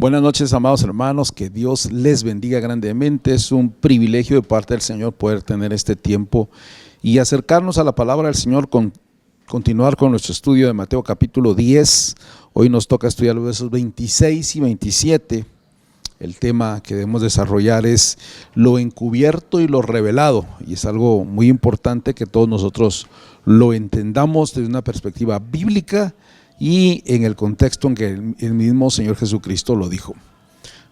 Buenas noches, amados hermanos, que Dios les bendiga grandemente. Es un privilegio de parte del Señor poder tener este tiempo y acercarnos a la palabra del Señor, continuar con nuestro estudio de Mateo capítulo 10. Hoy nos toca estudiar los versos 26 y 27. El tema que debemos desarrollar es lo encubierto y lo revelado, y es algo muy importante que todos nosotros lo entendamos desde una perspectiva bíblica y en el contexto en que el mismo Señor Jesucristo lo dijo.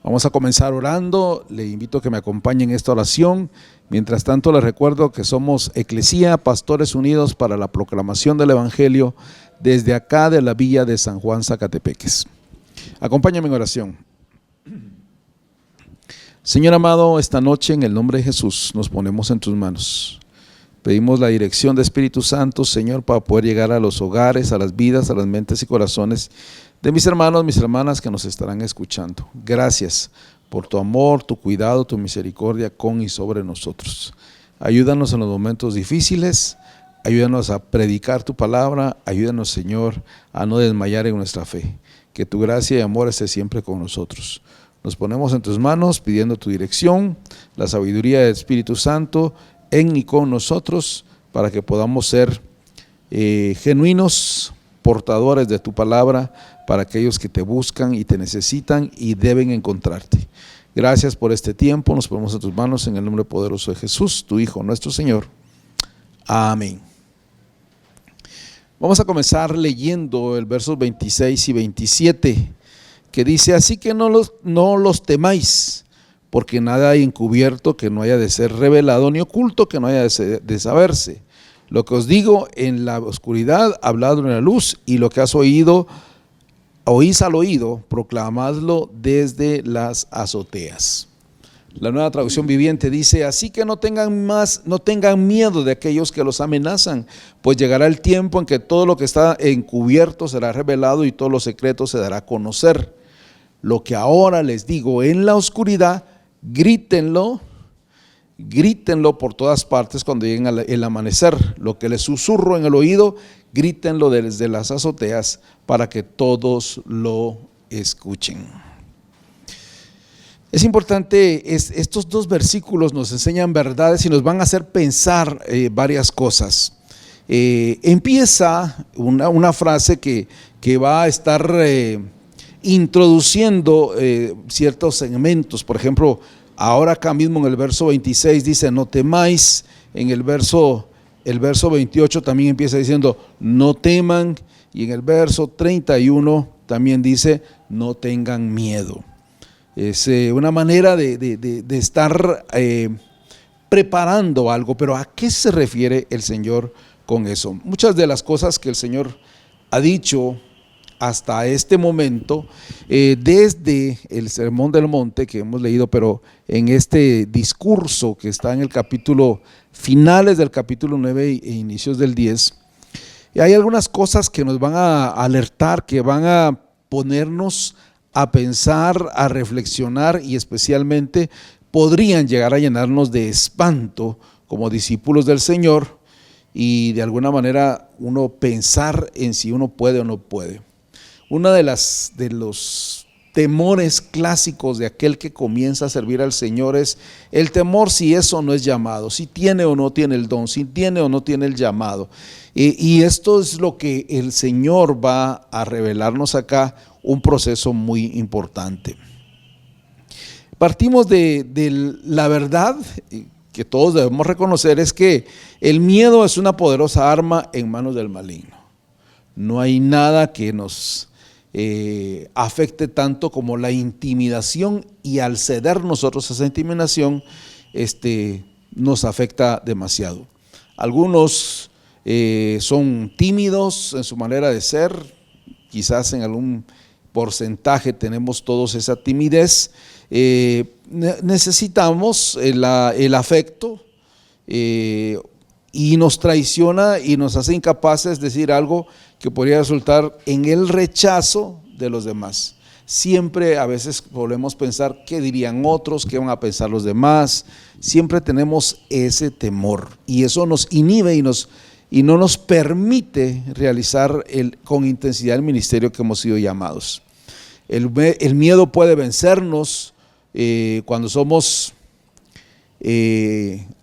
Vamos a comenzar orando. Le invito a que me acompañen en esta oración. Mientras tanto, les recuerdo que somos Eclesía, Pastores Unidos para la Proclamación del Evangelio, desde acá de la villa de San Juan, Zacatepeques. Acompáñame en oración. Señor amado, esta noche en el nombre de Jesús nos ponemos en tus manos. Pedimos la dirección de Espíritu Santo, Señor, para poder llegar a los hogares, a las vidas, a las mentes y corazones de mis hermanos, mis hermanas que nos estarán escuchando. Gracias por tu amor, tu cuidado, tu misericordia con y sobre nosotros. Ayúdanos en los momentos difíciles, ayúdanos a predicar tu palabra, ayúdanos, Señor, a no desmayar en nuestra fe. Que tu gracia y amor esté siempre con nosotros. Nos ponemos en tus manos pidiendo tu dirección, la sabiduría del Espíritu Santo en y con nosotros, para que podamos ser genuinos portadores de tu palabra para aquellos que te buscan y te necesitan y deben encontrarte. Gracias por este tiempo, nos ponemos en tus manos en el nombre poderoso de Jesús, tu Hijo, nuestro Señor. Amén. Vamos a comenzar leyendo el versos 26 y 27, que dice: así que no los temáis, porque nada hay encubierto que no haya de ser revelado, ni oculto que no haya de saberse. Lo que os digo en la oscuridad, habladlo en la luz, y lo que oís al oído, proclamadlo desde las azoteas. La Nueva Traducción Viviente dice: así que no tengan miedo de aquellos que los amenazan, pues llegará el tiempo en que todo lo que está encubierto será revelado y todo lo secreto se dará a conocer. Lo que ahora les digo en la oscuridad, grítenlo por todas partes cuando lleguen el amanecer. Lo que les susurro en el oído, grítenlo desde las azoteas para que todos lo escuchen. Es importante, estos dos versículos nos enseñan verdades y nos van a hacer pensar varias cosas. Empieza una frase que va a estar introduciendo ciertos segmentos. Por ejemplo, ahora acá mismo en el verso 26 dice: no temáis. En el verso 28 también empieza diciendo: no teman. Y en el verso 31 también dice: no tengan miedo. Es una manera de estar preparando algo. Pero ¿a qué se refiere el Señor con eso? Muchas de las cosas que el Señor ha dicho hasta este momento, desde el Sermón del Monte que hemos leído, pero en este discurso que está en el capítulo, finales del capítulo 9 e inicios del 10, hay algunas cosas que nos van a alertar, que van a ponernos a pensar, a reflexionar, y especialmente podrían llegar a llenarnos de espanto como discípulos del Señor, y de alguna manera uno pensar en si uno puede o no puede. Uno de los temores clásicos de aquel que comienza a servir al Señor es el temor si eso no es llamado, si tiene o no tiene el don, si tiene o no tiene el llamado. Y esto es lo que el Señor va a revelarnos acá, un proceso muy importante. Partimos de la verdad que todos debemos reconocer, es que el miedo es una poderosa arma en manos del maligno. No hay nada que nos afecte tanto como la intimidación, y al ceder nosotros a esa intimidación nos afecta demasiado. Algunos son tímidos en su manera de ser, quizás en algún porcentaje tenemos todos esa timidez. Necesitamos el afecto, y nos traiciona y nos hace incapaces de decir algo que podría resultar en el rechazo de los demás. Siempre a veces podemos pensar qué dirían otros, qué van a pensar los demás. Siempre tenemos ese temor, y eso nos inhibe y no nos permite realizar con intensidad el ministerio que hemos sido llamados. El miedo puede vencernos cuando somos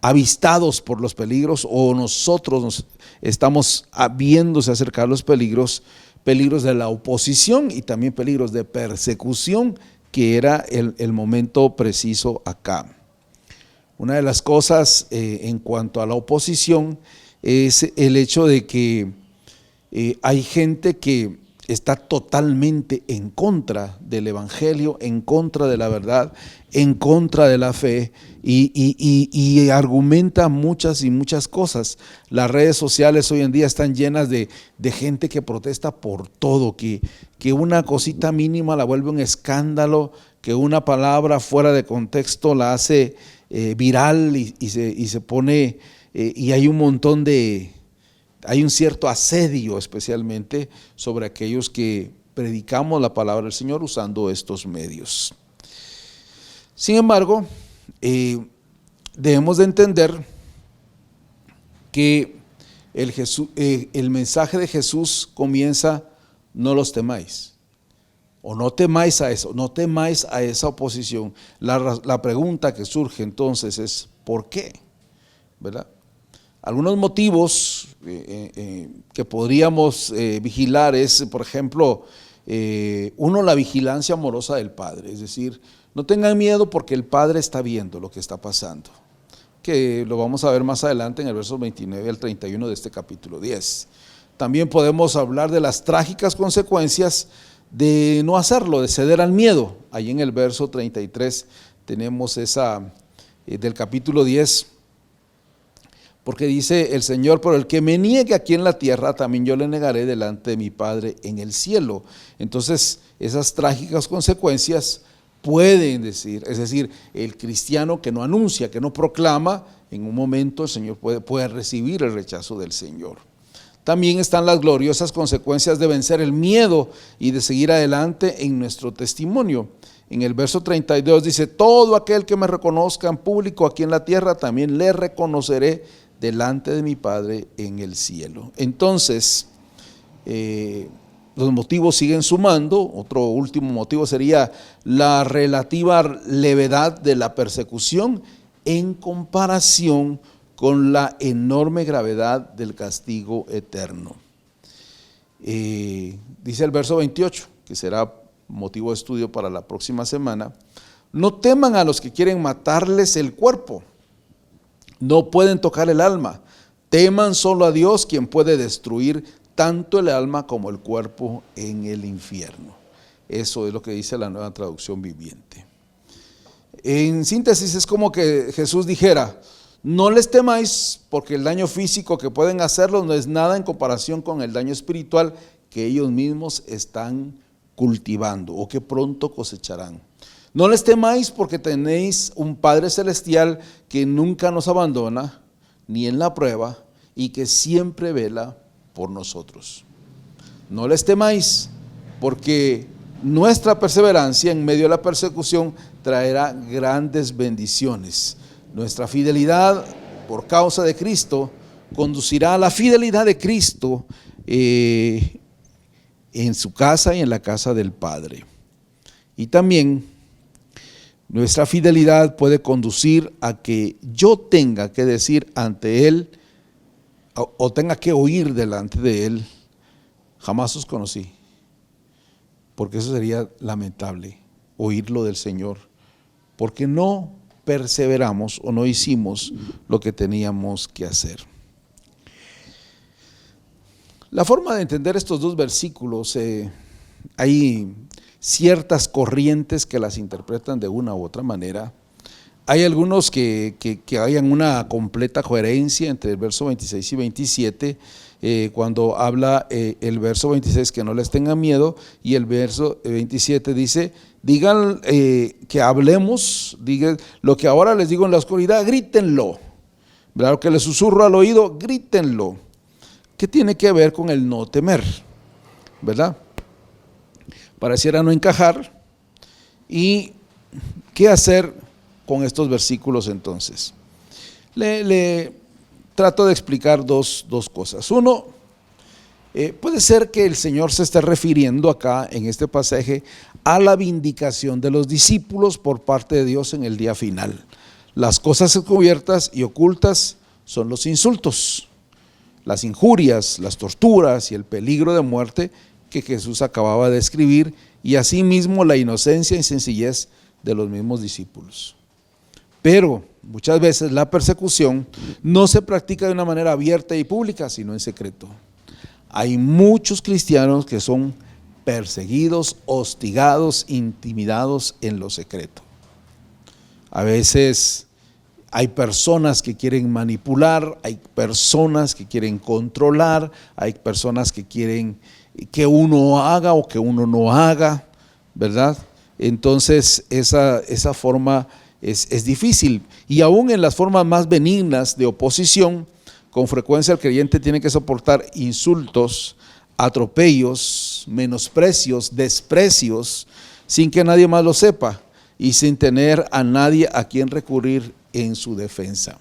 avistados por los peligros, o nosotros nos estamos viéndose acercar los peligros de la oposición y también peligros de persecución, que era el momento preciso acá. Una de las cosas en cuanto a la oposición es el hecho de que hay gente que está totalmente en contra del evangelio, en contra de la verdad, en contra de la fe, y argumenta muchas y muchas cosas. Las redes sociales hoy en día están llenas de gente que protesta por todo, que una cosita mínima la vuelve un escándalo, que una palabra fuera de contexto la hace viral y se pone, y hay un montón hay un cierto asedio especialmente sobre aquellos que predicamos la palabra del Señor usando estos medios. Sin embargo, debemos de entender que el mensaje de Jesús comienza: no los temáis, o no temáis a eso, no temáis a esa oposición. La pregunta que surge entonces es: ¿por qué? ¿Verdad? Algunos motivos que podríamos vigilar es, por ejemplo, la vigilancia amorosa del Padre. Es decir, no tengan miedo porque el Padre está viendo lo que está pasando, que lo vamos a ver más adelante en el verso 29 al 31 de este capítulo 10. También podemos hablar de las trágicas consecuencias de no hacerlo, de ceder al miedo. Ahí en el verso 33 tenemos esa del capítulo 10. Porque dice el Señor: por el que me niegue aquí en la tierra, también yo le negaré delante de mi Padre en el cielo. Entonces, esas trágicas consecuencias pueden decir, es decir, el cristiano que no anuncia, que no proclama, en un momento el Señor puede recibir el rechazo del Señor. También están las gloriosas consecuencias de vencer el miedo y de seguir adelante en nuestro testimonio. En el verso 32 dice: todo aquel que me reconozca en público aquí en la tierra, también le reconoceré delante de mi Padre en el cielo. Entonces, los motivos siguen sumando. Otro último motivo sería la relativa levedad de la persecución en comparación con la enorme gravedad del castigo eterno. Dice el verso 28, que será motivo de estudio para la próxima semana: no teman a los que quieren matarles el cuerpo, no pueden tocar el alma, teman solo a Dios, quien puede destruir tanto el alma como el cuerpo en el infierno. Eso es lo que dice la Nueva Traducción Viviente. En síntesis, es como que Jesús dijera: no les temáis, porque el daño físico que pueden hacerlos no es nada en comparación con el daño espiritual que ellos mismos están cultivando o que pronto cosecharán. No les temáis porque tenéis un Padre Celestial que nunca nos abandona, ni en la prueba, y que siempre vela por nosotros. No les temáis porque nuestra perseverancia en medio de la persecución traerá grandes bendiciones. Nuestra fidelidad por causa de Cristo conducirá a la fidelidad de Cristo en su casa y en la casa del Padre. Y también nuestra fidelidad puede conducir a que yo tenga que decir ante Él, o tenga que oír delante de Él: jamás os conocí. Porque eso sería lamentable, oírlo del Señor, porque no perseveramos o no hicimos lo que teníamos que hacer. La forma de entender estos dos versículos, hay ciertas corrientes que las interpretan de una u otra manera. Hay algunos que hayan una completa coherencia entre el verso 26 y 27, cuando habla el verso 26 que no les tengan miedo, y el verso 27 dice: digan que hablemos, digan lo que ahora les digo en la oscuridad, grítenlo, ¿verdad? Lo que les susurro al oído, grítenlo. ¿Qué tiene que ver con el no temer? ¿Verdad? Pareciera no encajar. ¿Y qué hacer con estos versículos entonces? Le trato de explicar dos cosas. Uno, puede ser que el Señor se esté refiriendo acá en este pasaje a la vindicación de los discípulos por parte de Dios en el día final. Las cosas encubiertas y ocultas son los insultos, las injurias, las torturas y el peligro de muerte que Jesús acababa de describir, y asimismo la inocencia y sencillez de los mismos discípulos. Pero muchas veces la persecución no se practica de una manera abierta y pública, sino en secreto. Hay muchos cristianos que son perseguidos, hostigados, intimidados en lo secreto. A veces hay personas que quieren manipular, hay personas que quieren controlar, hay personas que quieren que uno haga o que uno no haga, ¿verdad? Entonces esa forma es difícil, y aún en las formas más benignas de oposición, con frecuencia el creyente tiene que soportar insultos, atropellos, menosprecios, desprecios, sin que nadie más lo sepa y sin tener a nadie a quien recurrir en su defensa.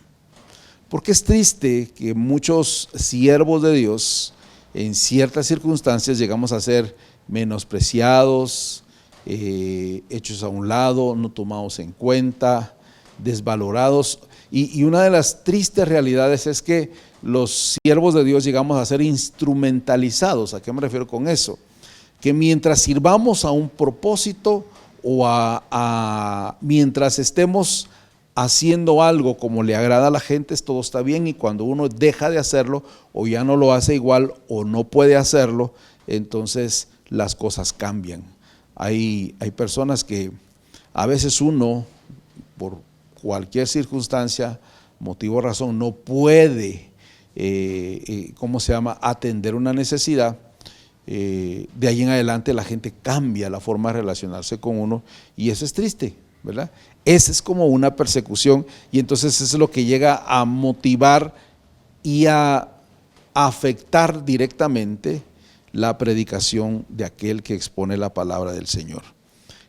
Porque es triste que muchos siervos de Dios en ciertas circunstancias llegamos a ser menospreciados, hechos a un lado, no tomados en cuenta, desvalorados, y una de las tristes realidades es que los siervos de Dios llegamos a ser instrumentalizados. ¿A qué me refiero con eso? Que mientras sirvamos a un propósito o mientras estemos haciendo algo como le agrada a la gente, todo está bien, y cuando uno deja de hacerlo o ya no lo hace igual o no puede hacerlo, entonces las cosas cambian. Hay personas que a veces uno, por cualquier circunstancia, motivo o razón, no puede atender una necesidad. De ahí en adelante la gente cambia la forma de relacionarse con uno, y eso es triste, ¿verdad? Esa es como una persecución, y entonces eso es lo que llega a motivar y a afectar directamente la predicación de aquel que expone la palabra del Señor.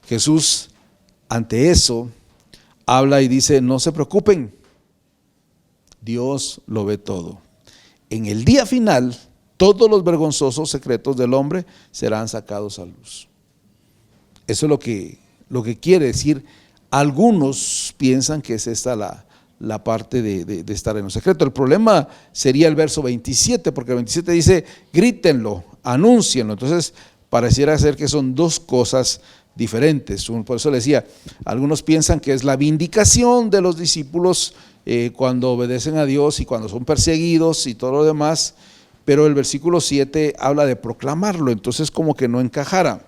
Jesús, ante eso, habla y dice: no se preocupen, Dios lo ve todo. En el día final, todos los vergonzosos secretos del hombre serán sacados a luz. Eso es lo que quiere decir. Algunos piensan que es esta la parte de estar en lo secreto. El problema sería el verso 27, porque el 27 dice: grítenlo, anúncienlo. Entonces pareciera ser que son dos cosas diferentes. Por eso le decía, algunos piensan que es la vindicación de los discípulos cuando obedecen a Dios y cuando son perseguidos y todo lo demás, pero el versículo 7 habla de proclamarlo, entonces como que no encajara.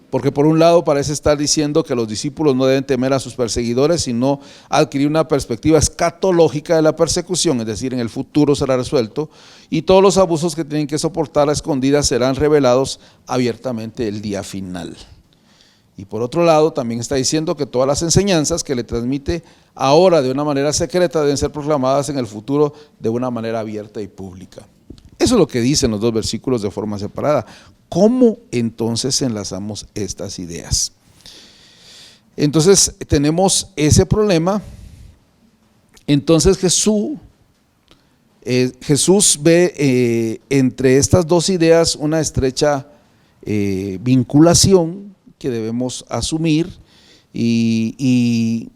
Porque por un lado parece estar diciendo que los discípulos no deben temer a sus perseguidores, sino adquirir una perspectiva escatológica de la persecución, es decir, en el futuro será resuelto, y todos los abusos que tienen que soportar a escondidas serán revelados abiertamente el día final. Y por otro lado también está diciendo que todas las enseñanzas que le transmite ahora de una manera secreta deben ser proclamadas en el futuro de una manera abierta y pública. Eso es lo que dicen los dos versículos de forma separada. ¿Cómo entonces enlazamos estas ideas? Entonces tenemos ese problema. Entonces Jesús ve entre estas dos ideas una estrecha vinculación que debemos asumir, y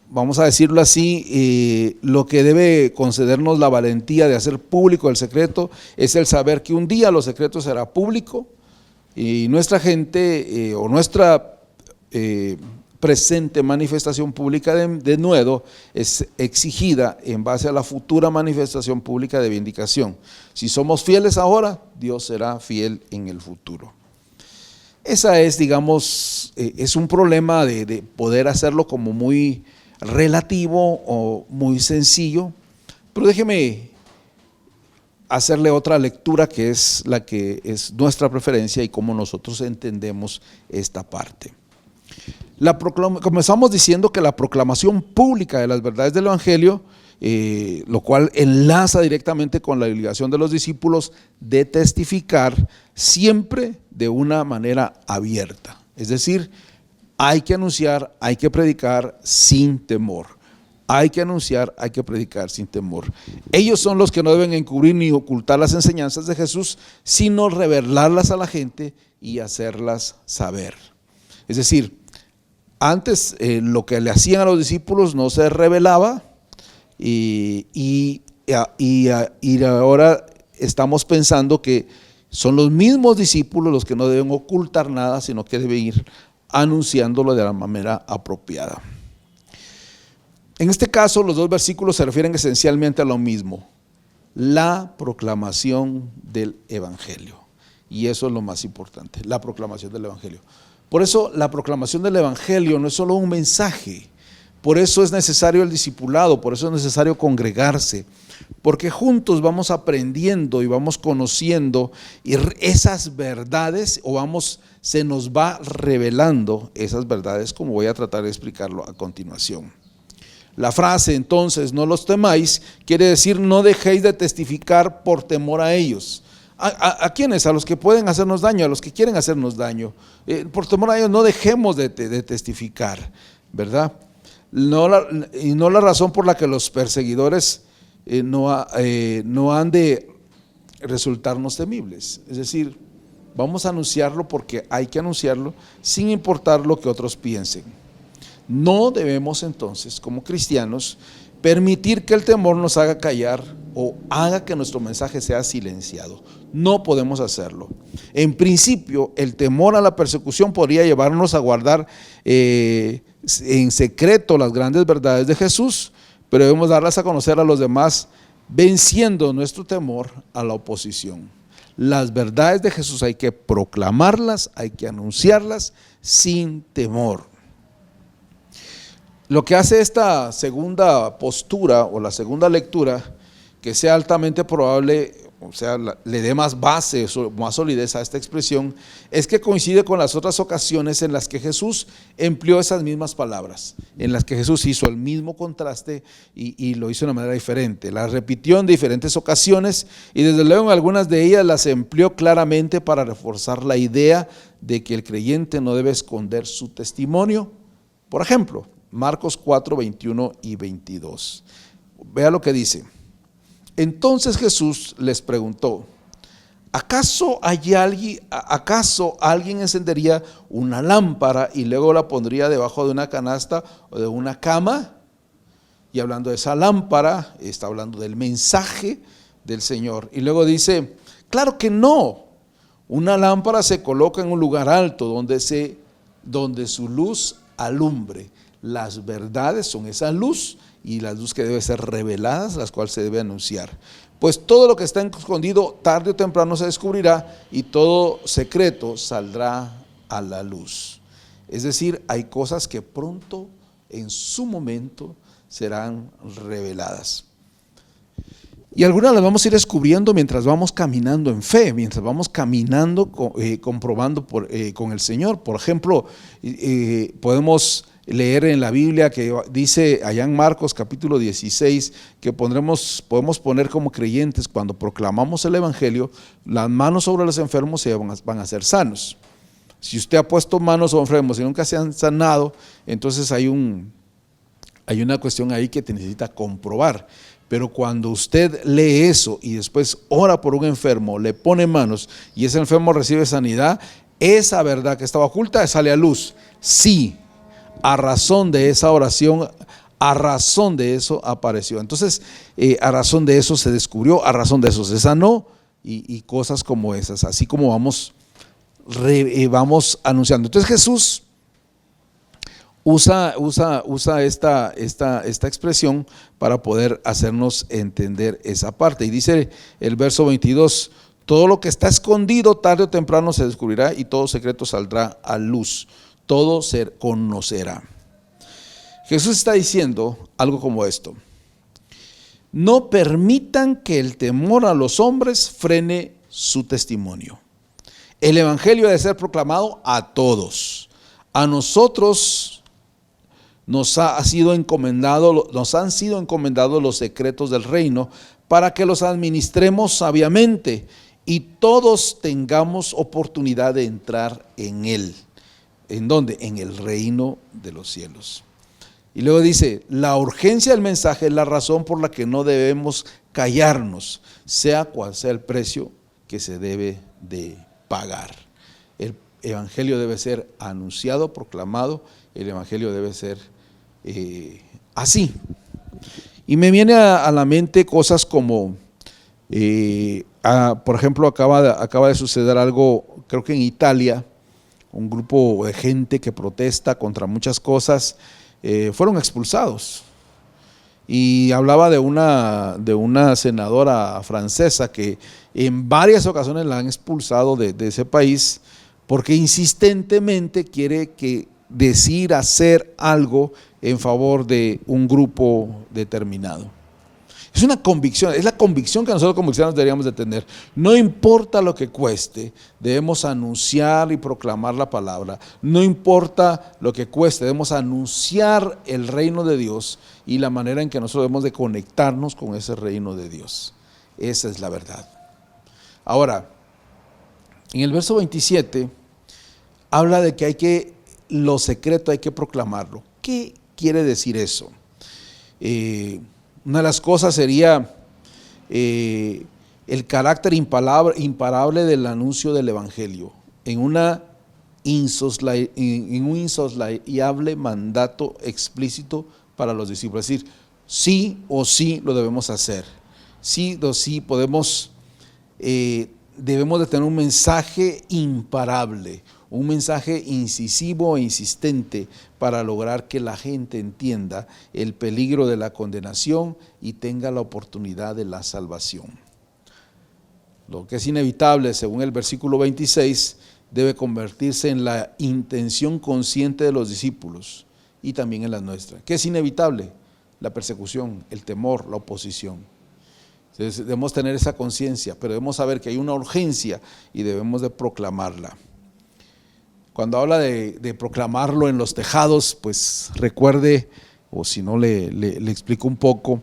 vamos a decirlo así, lo que debe concedernos la valentía de hacer público el secreto es el saber que un día lo secreto será público, y nuestra gente o nuestra presente manifestación pública de nuevo es exigida en base a la futura manifestación pública de vindicación. Si somos fieles ahora, Dios será fiel en el futuro. Esa es, digamos, es un problema de poder hacerlo como muy relativo o muy sencillo, pero déjeme hacerle otra lectura que es la que es nuestra preferencia y cómo nosotros entendemos esta parte. Comenzamos diciendo que la proclamación pública de las verdades del Evangelio, lo cual enlaza directamente con la obligación de los discípulos de testificar siempre de una manera abierta, es decir, hay que anunciar, hay que predicar sin temor. Hay que anunciar, hay que predicar sin temor. Ellos son los que no deben encubrir ni ocultar las enseñanzas de Jesús, sino revelarlas a la gente y hacerlas saber. Es decir, antes lo que le hacían a los discípulos no se revelaba y ahora estamos pensando que son los mismos discípulos los que no deben ocultar nada, sino que deben ir anunciándolo de la manera apropiada. En este caso, los dos versículos se refieren esencialmente a lo mismo: la proclamación del Evangelio. Y eso es lo más importante, la proclamación del Evangelio. Por eso la proclamación del Evangelio no es solo un mensaje, por eso es necesario el discipulado, por eso es necesario congregarse, porque juntos vamos aprendiendo y vamos conociendo esas verdades, se nos va revelando esas verdades, como voy a tratar de explicarlo a continuación. La frase entonces, no los temáis, quiere decir no dejéis de testificar por temor a ellos. ¿A quiénes? A los que pueden hacernos daño, a los que quieren hacernos daño. Por temor a ellos no dejemos de testificar, ¿verdad? Y no la razón por la que los perseguidores no han de resultarnos temibles. Es decir, vamos a anunciarlo porque hay que anunciarlo sin importar lo que otros piensen. No debemos entonces, como cristianos, permitir que el temor nos haga callar o haga que nuestro mensaje sea silenciado. No podemos hacerlo. En principio, el temor a la persecución podría llevarnos a guardar en secreto las grandes verdades de Jesús, pero debemos darlas a conocer a los demás, venciendo nuestro temor a la oposición. Las verdades de Jesús hay que proclamarlas, hay que anunciarlas sin temor. Lo que hace esta segunda postura o la segunda lectura, que sea altamente probable, o sea, le dé más base, más solidez a esta expresión, es que coincide con las otras ocasiones en las que Jesús empleó esas mismas palabras, en las que Jesús hizo el mismo contraste y lo hizo de una manera diferente. Las repitió en diferentes ocasiones y desde luego en algunas de ellas las empleó claramente para reforzar la idea de que el creyente no debe esconder su testimonio. Por ejemplo, Marcos 4, 21 y 22. Vea lo que dice. Entonces Jesús les preguntó: ¿acaso alguien encendería una lámpara y luego la pondría debajo de una canasta o de una cama? Y hablando de esa lámpara, está hablando del mensaje del Señor. Y luego dice: claro que no. Una lámpara se coloca en un lugar alto donde su luz alumbre. Las verdades son esa luz y la luz que debe ser reveladas, las cuales se debe anunciar. Pues todo lo que está escondido tarde o temprano se descubrirá y todo secreto saldrá a la luz. Es decir, hay cosas que pronto, en su momento, serán reveladas. Y algunas las vamos a ir descubriendo mientras vamos caminando en fe, mientras vamos caminando, comprobando con el Señor. Por ejemplo, podemos leer en la Biblia que dice allá en Marcos capítulo 16 que podemos poner como creyentes, cuando proclamamos el Evangelio, las manos sobre los enfermos van a ser sanos. Si usted ha puesto manos sobre enfermos y nunca se han sanado, entonces hay una cuestión ahí que te necesita comprobar. Pero cuando usted lee eso y después ora por un enfermo, le pone manos y ese enfermo recibe sanidad, esa verdad que estaba oculta sale a luz. Sí, a razón de esa oración, a razón de eso apareció. Entonces, a razón de eso se descubrió, a razón de eso se sanó y cosas como esas, así como vamos anunciando. Entonces Jesús usa esta expresión para poder hacernos entender esa parte. Y dice el verso 22, todo lo que está escondido tarde o temprano se descubrirá y todo secreto saldrá a luz. Todo se conocerá. Jesús está diciendo algo como esto: no permitan que el temor a los hombres frene su testimonio. El Evangelio debe ser proclamado a todos. A nosotros nos han sido encomendados los secretos del reino para que los administremos sabiamente y todos tengamos oportunidad de entrar en él. ¿En dónde? En el reino de los cielos. Y luego dice, la urgencia del mensaje es la razón por la que no debemos callarnos, sea cual sea el precio que se debe de pagar. El evangelio debe ser anunciado, proclamado, el evangelio debe ser así. Y me viene a la mente cosas como, por ejemplo, acaba de suceder algo, creo que en Italia, un grupo de gente que protesta contra muchas cosas, fueron expulsados. Y hablaba de una senadora francesa que en varias ocasiones la han expulsado de ese país porque insistentemente quiere decir, hacer algo en favor de un grupo determinado. Es una convicción, es la convicción que nosotros como cristianos deberíamos de tener. No importa lo que cueste, debemos anunciar y proclamar la palabra. No importa lo que cueste, debemos anunciar el reino de Dios y la manera en que nosotros debemos de conectarnos con ese reino de Dios. Esa es la verdad. Ahora, en el verso 27 habla de que lo secreto hay que proclamarlo. ¿Qué quiere decir eso? Una de las cosas sería el carácter imparable del anuncio del evangelio en un insoslayable mandato explícito para los discípulos. Es decir, sí o sí lo debemos hacer. Sí o sí debemos de tener un mensaje imparable, un mensaje incisivo e insistente para lograr que la gente entienda el peligro de la condenación y tenga la oportunidad de la salvación. Lo que es inevitable, según el versículo 26, debe convertirse en la intención consciente de los discípulos y también en la nuestra. ¿Qué es inevitable? La persecución, el temor, la oposición. Entonces, debemos tener esa conciencia, pero debemos saber que hay una urgencia y debemos de proclamarla. Cuando habla de proclamarlo en los tejados, pues recuerde, o si no le explico un poco,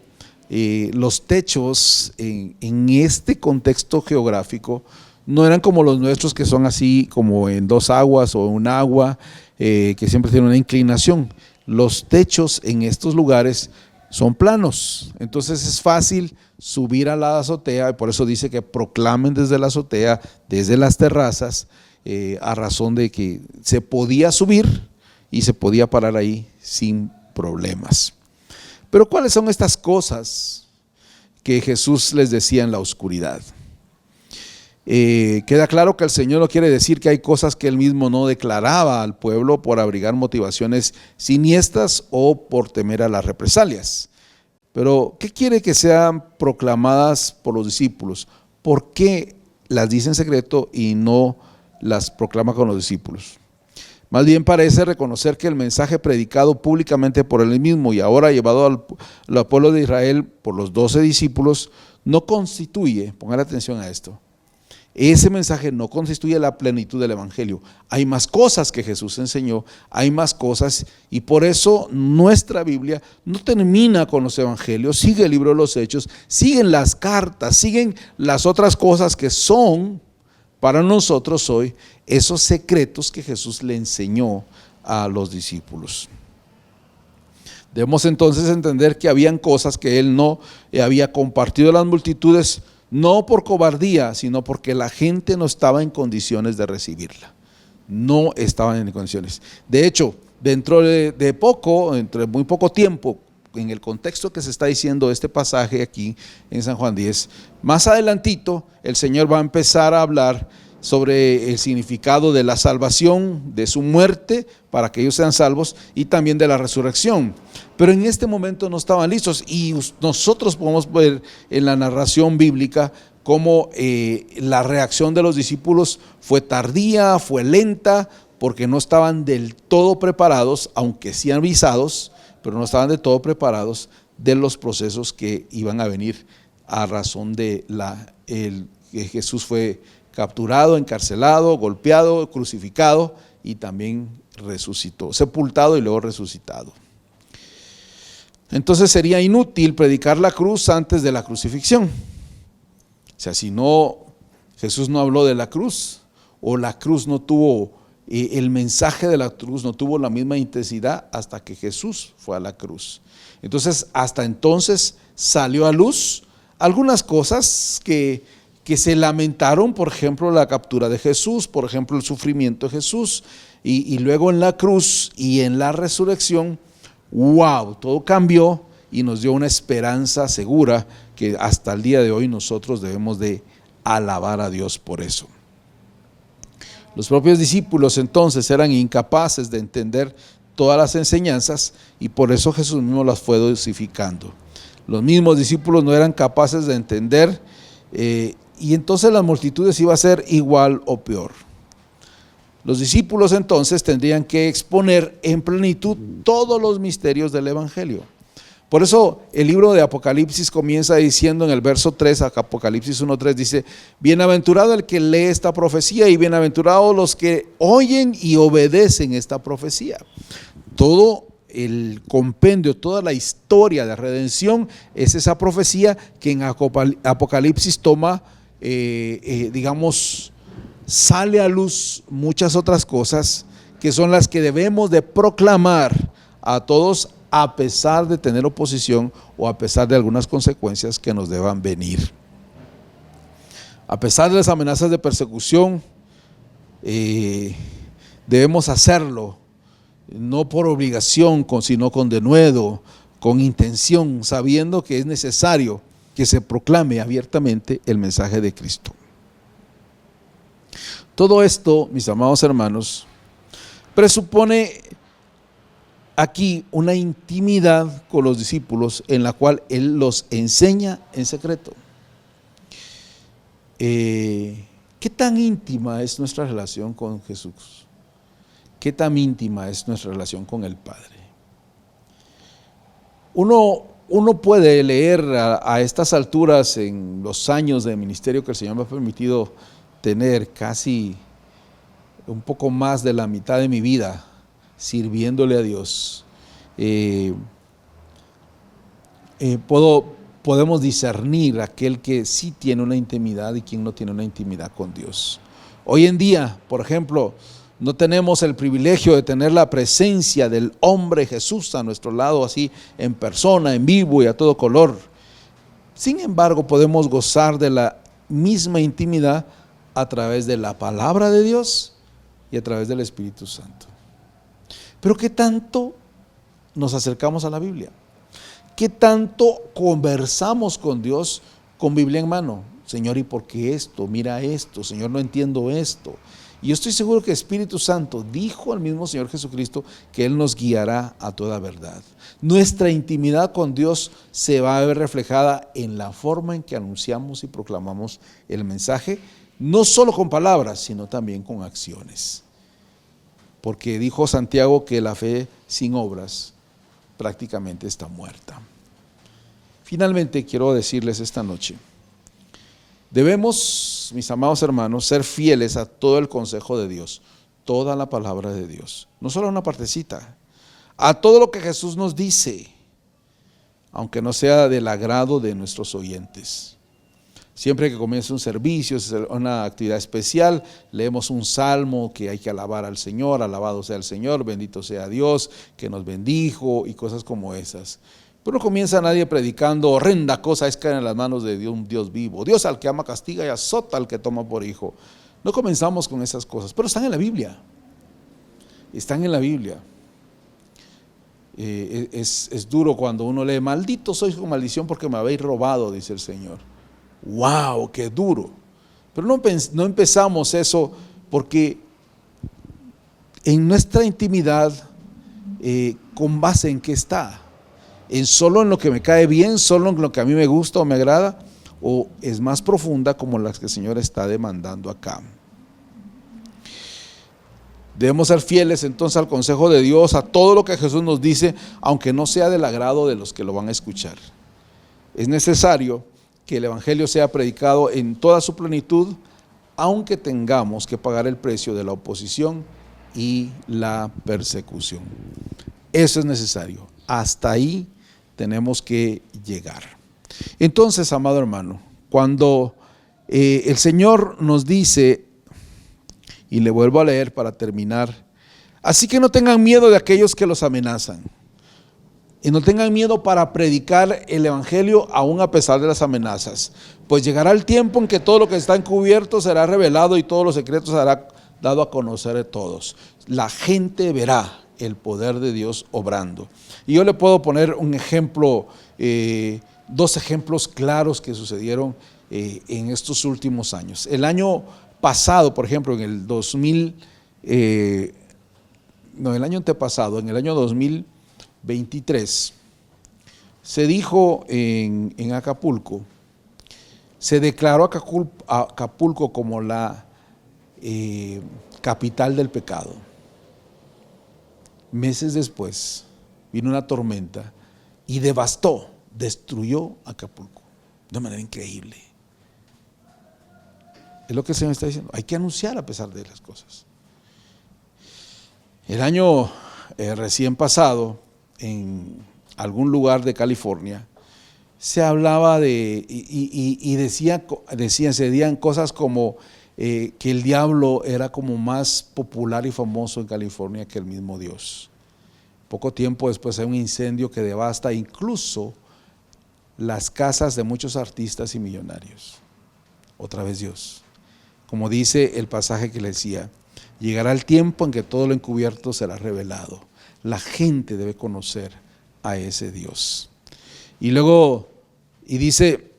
los techos en este contexto geográfico no eran como los nuestros, que son así como en dos aguas o un agua, que siempre tienen una inclinación. Los techos en estos lugares son planos, entonces es fácil subir a la azotea, y por eso dice que proclamen desde la azotea, desde las terrazas, a razón de que se podía subir y se podía parar ahí sin problemas. Pero ¿cuáles son estas cosas que Jesús les decía en la oscuridad? Queda claro que el Señor no quiere decir que hay cosas que Él mismo no declaraba al pueblo por abrigar motivaciones siniestras o por temer a las represalias. Pero ¿qué quiere que sean proclamadas por los discípulos? ¿Por qué las dice en secreto y no las proclama con los discípulos? Más bien parece reconocer que el mensaje predicado públicamente por él mismo y ahora llevado al pueblo de Israel por los 12 discípulos no constituye, pongan atención a esto, ese mensaje no constituye la plenitud del evangelio. Hay más cosas que Jesús enseñó, hay más cosas, y por eso nuestra Biblia no termina con los evangelios, sigue el libro de los Hechos, siguen las cartas, siguen las otras cosas que son para nosotros hoy esos secretos que Jesús le enseñó a los discípulos. Debemos entonces entender que habían cosas que Él no había compartido a las multitudes, no por cobardía, sino porque la gente no estaba en condiciones de recibirla. No estaban en condiciones. De hecho, dentro de muy poco tiempo, en el contexto que se está diciendo este pasaje aquí en San Juan 10, más adelantito el Señor va a empezar a hablar sobre el significado de la salvación, de su muerte para que ellos sean salvos, y también de la resurrección. Pero en este momento no estaban listos, y nosotros podemos ver en la narración bíblica cómo la reacción de los discípulos fue tardía, fue lenta, porque no estaban del todo preparados, aunque sí avisados, pero no estaban del todo preparados de los procesos que iban a venir a razón de que Jesús fue capturado, encarcelado, golpeado, crucificado y también resucitó, sepultado y luego resucitado. Entonces sería inútil predicar la cruz antes de la crucifixión. O sea, si no, Jesús no habló de la cruz, o la cruz no tuvo el mensaje de la cruz no tuvo la misma intensidad hasta que Jesús fue a la cruz. Entonces, hasta entonces salió a luz algunas cosas que se lamentaron, por ejemplo, la captura de Jesús, por ejemplo, el sufrimiento de Jesús, y luego en la cruz y en la resurrección, wow, todo cambió y nos dio una esperanza segura que hasta el día de hoy nosotros debemos de alabar a Dios por eso. Los propios discípulos entonces eran incapaces de entender todas las enseñanzas y por eso Jesús mismo las fue dosificando. Los mismos discípulos no eran capaces de entender y entonces las multitudes iba a ser igual o peor. Los discípulos entonces tendrían que exponer en plenitud todos los misterios del Evangelio. Por eso el libro de Apocalipsis comienza diciendo en el verso 3, Apocalipsis 1:3 dice: bienaventurado el que lee esta profecía y bienaventurados los que oyen y obedecen esta profecía. Todo el compendio, toda la historia de redención es esa profecía que en Apocalipsis toma, sale a luz muchas otras cosas que son las que debemos de proclamar a todos, a pesar de tener oposición o a pesar de algunas consecuencias que nos deban venir. A pesar de las amenazas de persecución, debemos hacerlo, no por obligación, sino con denuedo, con intención, sabiendo que es necesario que se proclame abiertamente el mensaje de Cristo. Todo esto, mis amados hermanos, presupone aquí una intimidad con los discípulos en la cual Él los enseña en secreto. ¿Qué tan íntima es nuestra relación con Jesús? ¿Qué tan íntima es nuestra relación con el Padre? Uno puede leer a estas alturas, en los años de ministerio que el Señor me ha permitido tener, casi un poco más de la mitad de mi vida sirviéndole a Dios, podemos discernir aquel que sí tiene una intimidad y quien no tiene una intimidad con Dios. Hoy en día, por ejemplo, no tenemos el privilegio de tener la presencia del hombre Jesús a nuestro lado, así en persona, en vivo y a todo color. Sin embargo, podemos gozar de la misma intimidad a través de la palabra de Dios y a través del Espíritu Santo. Pero ¿qué tanto nos acercamos a la Biblia? ¿Qué tanto conversamos con Dios con Biblia en mano? Señor, ¿y por qué esto? Mira esto, Señor, no entiendo esto. Y yo estoy seguro que el Espíritu Santo dijo al mismo Señor Jesucristo que Él nos guiará a toda verdad. Nuestra intimidad con Dios se va a ver reflejada en la forma en que anunciamos y proclamamos el mensaje, no solo con palabras, sino también con acciones. Porque dijo Santiago que la fe sin obras prácticamente está muerta. Finalmente quiero decirles esta noche, debemos, mis amados hermanos, ser fieles a todo el consejo de Dios, toda la palabra de Dios, no solo una partecita, a todo lo que Jesús nos dice, aunque no sea del agrado de nuestros oyentes. Siempre que comienza un servicio, una actividad especial, leemos un salmo que hay que alabar al Señor, alabado sea el Señor, bendito sea Dios que nos bendijo y cosas como esas. Pero no comienza nadie predicando: horrenda cosa es caer en las manos de un Dios vivo. Dios al que ama castiga y azota al que toma por hijo. No comenzamos con esas cosas, pero están en la Biblia. Están en la Biblia. Es duro cuando uno lee: maldito sois con maldición porque me habéis robado, dice el Señor. ¡Wow! ¡Qué duro! Pero no empezamos eso porque en nuestra intimidad, ¿con base en qué está? ¿En solo en lo que me cae bien, solo en lo que a mí me gusta o me agrada? ¿O es más profunda como las que el Señor está demandando acá? Debemos ser fieles entonces al consejo de Dios, a todo lo que Jesús nos dice, aunque no sea del agrado de los que lo van a escuchar. Es necesario que el Evangelio sea predicado en toda su plenitud, aunque tengamos que pagar el precio de la oposición y la persecución. Eso es necesario. Hasta ahí tenemos que llegar. Entonces, amado hermano, cuando el Señor nos dice Y le vuelvo a leer para terminar. Así que no tengan miedo de aquellos que los amenazan. Y no tengan miedo para predicar el evangelio aún a pesar de las amenazas. Pues llegará el tiempo en que todo lo que está encubierto será revelado y todos los secretos será dado a conocer de todos. La gente verá el poder de Dios obrando. Y yo le puedo poner un ejemplo, dos ejemplos claros que sucedieron en estos últimos años. El año pasado, por ejemplo, en el el año antepasado, en el año 2023, se dijo en Acapulco, se declaró Acapulco como la capital del pecado. Meses después vino una tormenta y destruyó Acapulco de manera increíble. Es lo que el Señor está diciendo, hay que anunciar a pesar de las cosas. El año recién pasado, en algún lugar de California, se hablaba se decían cosas como que el diablo era como más popular y famoso en California que el mismo Dios. Poco tiempo después hay un incendio que devasta incluso las casas de muchos artistas y millonarios. Otra vez Dios. Como dice el pasaje que le decía, llegará el tiempo en que todo lo encubierto será revelado. La gente debe conocer a ese Dios. Y luego, dice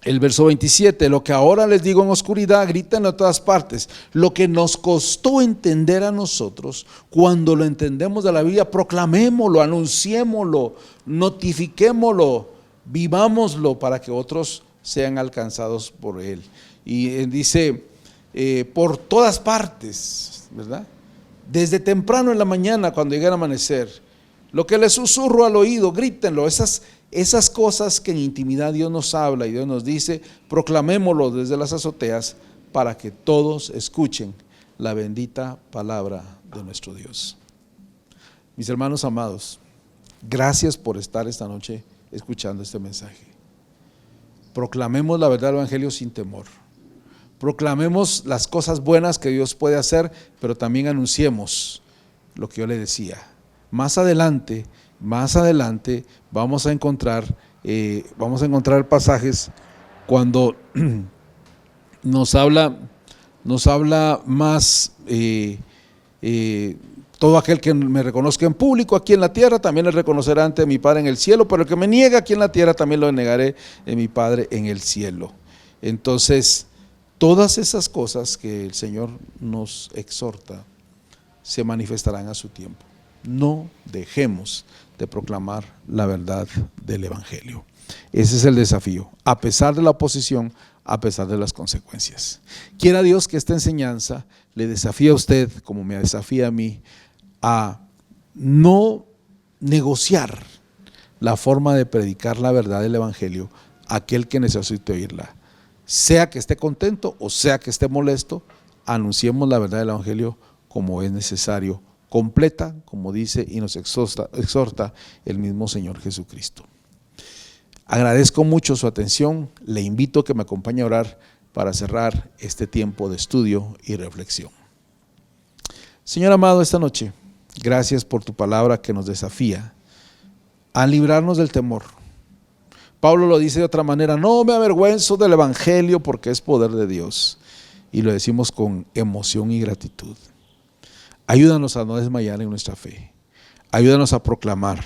el verso 27, lo que ahora les digo en oscuridad, gritan a todas partes. Lo que nos costó entender a nosotros, cuando lo entendemos de la Biblia, proclamémoslo, anunciémoslo, notifiquémoslo, vivámoslo para que otros sean alcanzados por él. Y dice, por todas partes, ¿verdad? Desde temprano en la mañana, cuando llegue el amanecer, lo que les susurro al oído, grítenlo. Esas cosas que en intimidad Dios nos habla y Dios nos dice, proclamémoslo desde las azoteas para que todos escuchen la bendita palabra de nuestro Dios. Mis hermanos amados, gracias por estar esta noche escuchando este mensaje. Proclamemos la verdad del evangelio sin temor. Proclamemos las cosas buenas que Dios puede hacer, pero también anunciemos lo que yo le decía. Más adelante vamos a encontrar pasajes cuando nos habla más todo aquel que me reconozca en público aquí en la tierra, también le reconocerá ante mi Padre en el cielo, pero el que me niega aquí en la tierra, también lo negaré en mi Padre en el cielo. Entonces, todas esas cosas que el Señor nos exhorta se manifestarán a su tiempo. No dejemos de proclamar la verdad del evangelio. Ese es el desafío, a pesar de la oposición, a pesar de las consecuencias. Quiera Dios que esta enseñanza le desafíe a usted, como me desafía a mí, a no negociar la forma de predicar la verdad del evangelio a aquel que necesite oírla. Sea que esté contento o sea que esté molesto, anunciemos la verdad del evangelio como es necesario, completa, como dice y nos exhorta el mismo Señor Jesucristo. Agradezco mucho su atención, le invito a que me acompañe a orar para cerrar este tiempo de estudio y reflexión. Señor amado, esta noche, gracias por tu palabra que nos desafía a librarnos del temor. Pablo lo dice de otra manera, no me avergüenzo del evangelio porque es poder de Dios, y lo decimos con emoción y gratitud. Ayúdanos a no desmayar en nuestra fe, ayúdanos a proclamar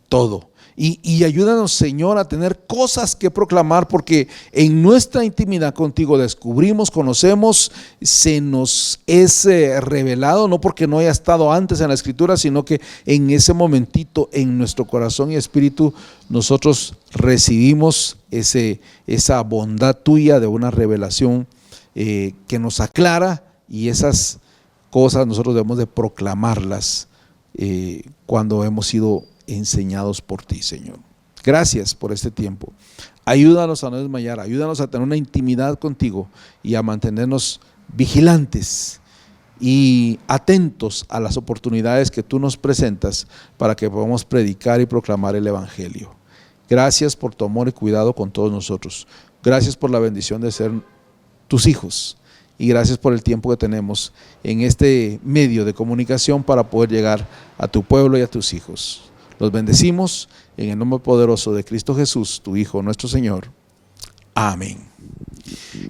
todo. Y ayúdanos, Señor, a tener cosas que proclamar, porque en nuestra intimidad contigo descubrimos, conocemos, se nos es revelado, no porque no haya estado antes en la Escritura, sino que en ese momentito en nuestro corazón y espíritu nosotros recibimos esa bondad tuya de una revelación que nos aclara, y esas cosas nosotros debemos de proclamarlas cuando hemos sido enseñados por ti, Señor. Gracias por este tiempo. Ayúdanos a no desmayar, ayúdanos a tener una intimidad contigo y a mantenernos vigilantes y atentos a las oportunidades que tú nos presentas para que podamos predicar y proclamar el evangelio. Gracias por tu amor y cuidado con todos nosotros. Gracias por la bendición de ser tus hijos, y gracias por el tiempo que tenemos en este medio de comunicación para poder llegar a tu pueblo y a tus hijos. Los bendecimos en el nombre poderoso de Cristo Jesús, tu Hijo, nuestro Señor. Amén.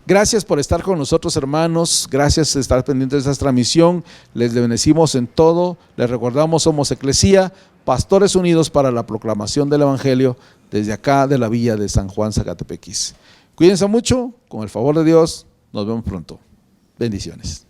Gracias por estar con nosotros, hermanos. Gracias por estar pendientes de esta transmisión. Les bendecimos en todo. Les recordamos, somos Eclesía, Pastores Unidos para la Proclamación del Evangelio, desde acá de la villa de San Juan, Zacatepequis. Cuídense mucho, con el favor de Dios. Nos vemos pronto. Bendiciones.